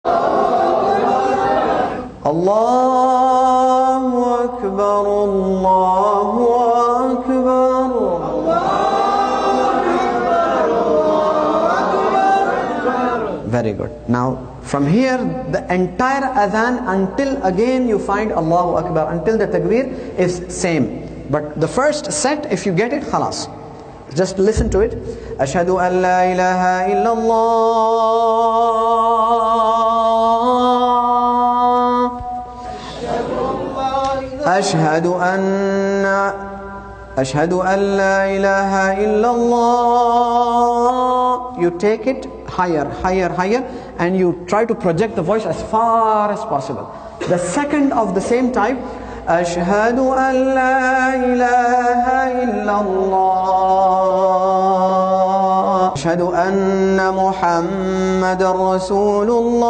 Allahu Akbar, Allahu Akbar. Very good. Now from here the entire adhan until again you find Allahu Akbar, until the takbir is same. But the first set, if you get it, khalas. Just listen to it. Ashhadu an la ilaha illallah. Ashhadu an la ilaha illallah. You take it higher, higher, higher, and you try to project the voice as far as possible. The second of the same type, Ashhadu an la ilaha illallah. Ashhadu anna Muhammadan Rasulullah.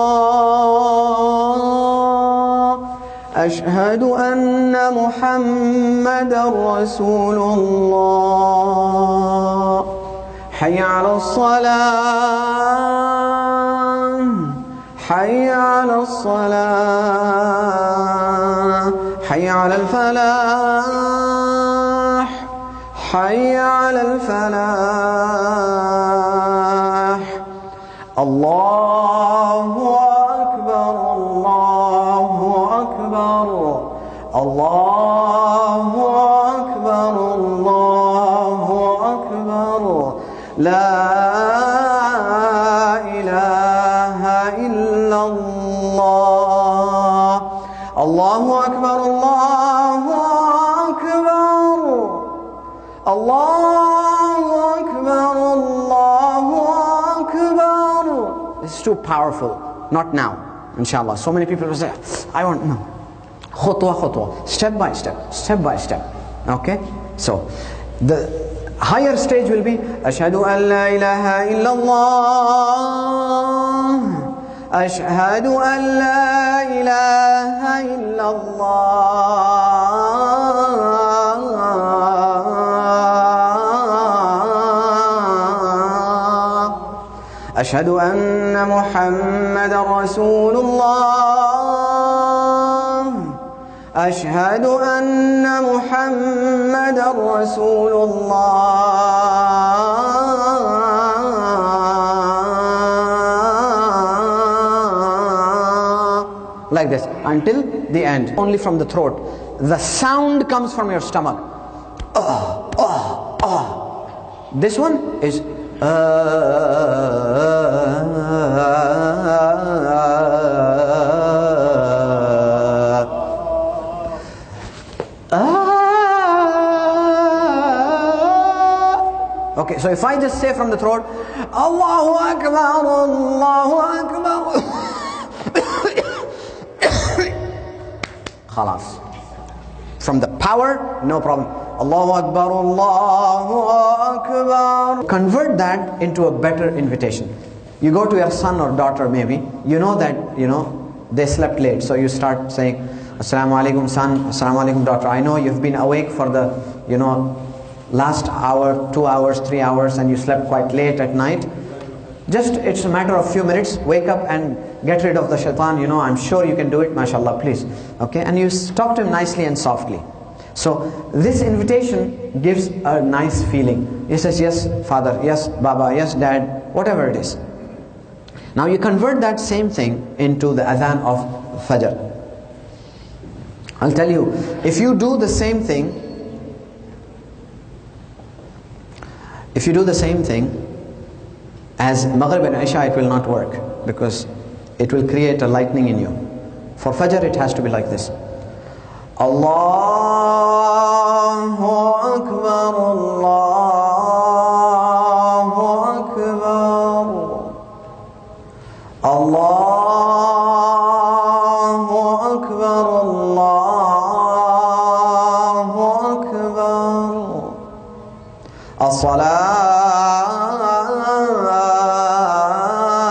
Ashhadu anna Muhammadan Rasulullah. Hayya ala salam. Hayya ala salam. Hayya ala al-falah. Hayya ala al-falah. Allahu Akbar, Allahu Akbar. Allahu Akbar, Allahu Akbar. La ilaha illallah. Allahu Akbar, Allahu Akbar. Allahu Akbar, Allahu Akbar. It's too powerful. Not now, inshallah. So many people will say, I want no. Khutwa, khutwa. Step by step, step by step. Okay? So, the higher stage will be Ashhadu an la ilaha illallah. Ashhadu an la ilaha illallah. Ashhadu anna Muhammadan Rasulullah. Ashhadu anna Muhammadan Rasulullah. Like this, until the end. Only from the throat. The sound comes from your stomach. This one is okay, so if I just say from the throat, Allahu Akbar, Allahu Akbar, khalas. From the power, no problem. Allahu Akbar, Allahu Akbar. Convert that into a better invitation. You go to your son or daughter maybe, you know that, they slept late. So you start saying, Assalamu alaikum son, Assalamu alaikum daughter. I know you've been awake for the, last hour, 2 hours, 3 hours, and you slept quite late at night. Just, it's a matter of few minutes. Wake up and get rid of the shaitan. I'm sure you can do it, mashallah, please. Okay, and you talk to him nicely and softly. So this invitation gives a nice feeling. He says, yes father, yes baba, yes dad, whatever it is. Now you convert that same thing into the adhan of Fajr. I'll tell you, if you do the same thing, as Maghrib and Isha, it will not work, because it will create a lightning in you. For Fajr it has to be like this. Allahu Akbar, Allahu Akbar. Allahu Akbar, Allahu Akbar.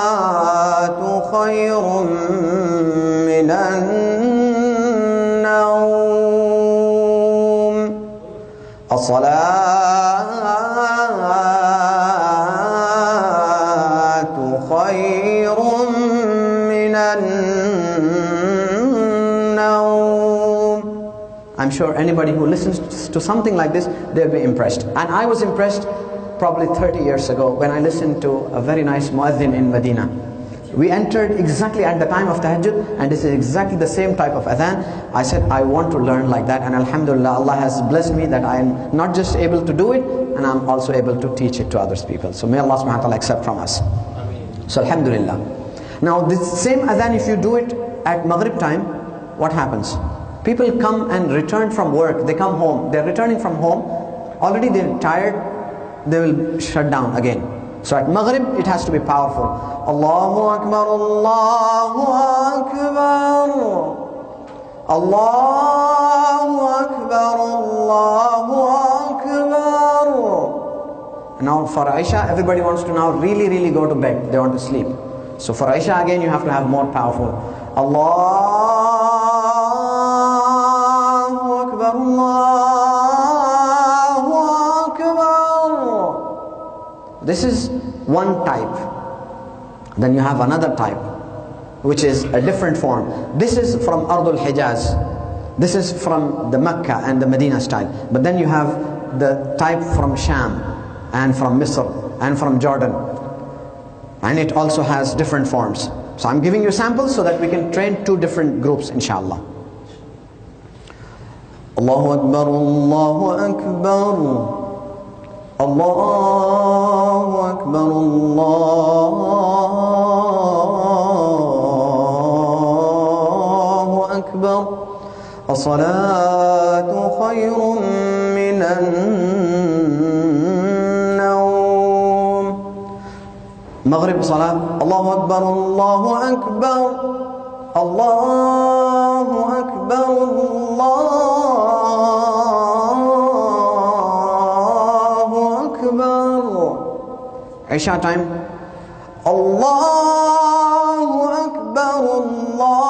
As-salatu khayrun minan nawm. As-salatu khayrun minan I'm sure anybody who listens to something like this, they'll be impressed. And I was impressed probably 30 years ago when I listened to a very nice muezzin in Medina. We entered exactly at the time of tahajjud, and this is exactly the same type of adhan. I said, I want to learn like that, and alhamdulillah, Allah has blessed me that I am not just able to do it, and I'm also able to teach it to others people. So may Allah subhanahu wa ta'ala accept from us. So alhamdulillah. Now this same adhan, if you do it at Maghrib time, what happens? People come and return from work, they come home, they're returning from home, already they're tired, they will shut down again. So at Maghrib, it has to be powerful. Allahu Akbar, Allahu Akbar, Allahu Akbar, Allahu Akbar. Now for Aisha, everybody wants to now really go to bed. They want to sleep. So for Aisha again, you have to have more powerful. Allahu Akbar, Allahu Akbar. This is one type. Then you have another type, which is a different form. This is from Ardul Hijaz. This is from the Mecca and the Medina style. But then you have the type from Sham and from Misr and from Jordan. And it also has different forms. So I'm giving you samples so that we can train two different groups, inshallah. Allahu Akbar, Allahu Akbar, Allahu Akbar, Allahu Akbar. As-salatu khayrun minan nawm. Maghrib salat. Allahu Akbar, Allahu Akbar, Allahu Akbar, Allahu Akbar. Isha time. Allahu Akbar, Allahu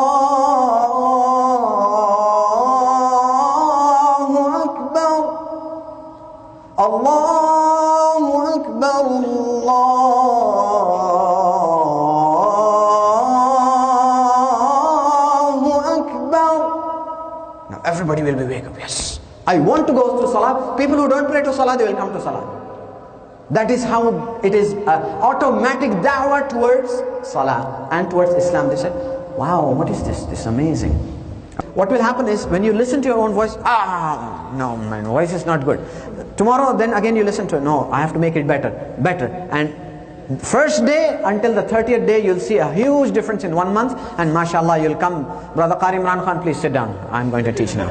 Akbar, Allahu Akbar, Allahu Akbar. Now everybody will be wake up. Yes, I want to go to Salah. People who don't pray to Salah, they will come to Salah. That is how it is, automatic da'wah towards Salah and towards Islam. They said, wow, what is this? This is amazing. What will happen is, when you listen to your own voice, no, my voice is not good. Tomorrow, then again you listen to it. No, I have to make it better. And first day until the 30th day, you'll see a huge difference in 1 month. And mashallah, you'll come, Brother Qari Imran Khan, please sit down. I'm going to teach now.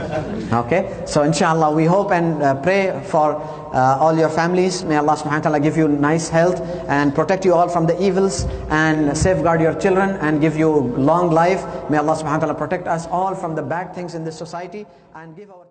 Okay? So inshallah, we hope and pray for all your families. May Allah subhanahu wa ta'ala give you nice health and protect you all from the evils and safeguard your children and give you long life. May Allah subhanahu wa ta'ala protect us all from the bad things in this society and give our